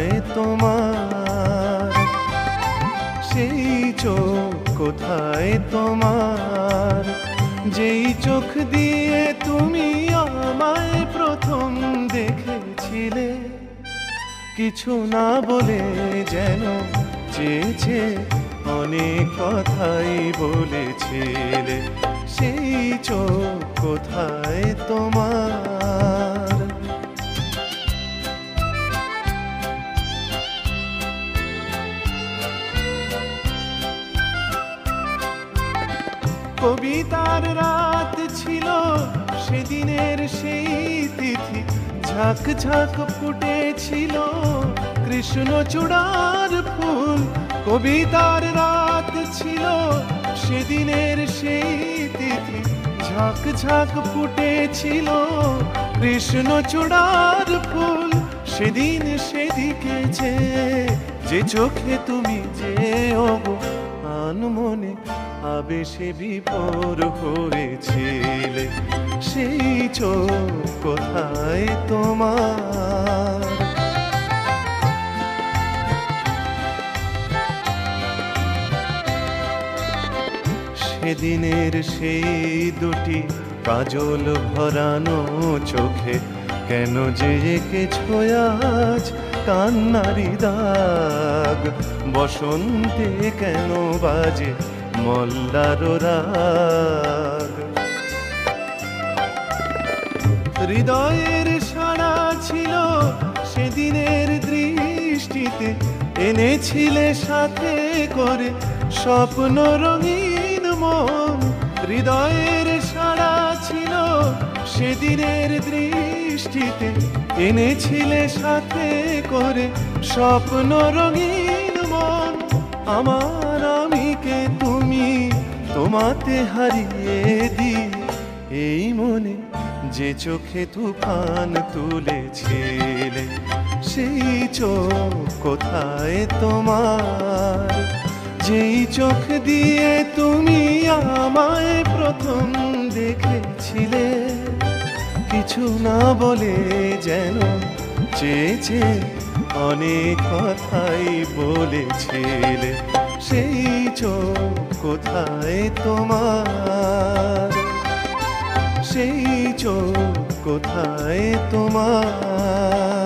কোথায় তোমার, সেই চোখ কোথায় তোমার, যেই চোখ দিয়ে তুমি আমায় প্রথম দেখেছিলে। কিছু না বলে যেন চেয়েছে অনেক কথাই বলেছিলে, সেই চোখ কোথায় তোমার। কবিতার রাত ছিল সেদিনের সেই তিথি, ঝাঁক ঝাঁক ফুটেছিল কৃষ্ণচূড়ার ফুল। কবিতার রাত ছিল সেদিনের সেই তিথি, ঝাঁক ঝাঁক ফুটেছিল কৃষ্ণচূড়ার ফুল। সেদিন সেদিকে যে চোখে তুমি যে মনে আবেশে বিভোর হয়েছিলে, সেই চোখ কোথায় তোমার। সেদিনের সেই দুটি কাজল ভরানো চোখে কেন যে এঁকেছো আজ কান্নারি দাগ। বসন্তে কেন বাজে মল্লার রাগ। হৃদয়ের সাড়া ছিল সেদিনের দৃষ্টিতে, এনেছিলে সাথে করে স্বপ্ন রঙিন মন। হৃদয়ের সাড়া ছিল সেদিনের দৃষ্টিতে, এনেছিলে সাথে করে স্বপ্ন রঙিন মন। আমার আমিকে তুমি তোমাতে হারিয়ে দিয়ে, এই মনে যে চোখে তুফান তুলেছিলে, সেই চোখ কোথায় তোমার। যেই চোখ দিয়ে তুমি আমায় প্রথম দেখেছিলে, কিছু না বলে যেন চেয়েছে অনেক কথাই বলেছিলে, সেই চোখ কোথায় তোমার, সেই চোখ কোথায় তোমার।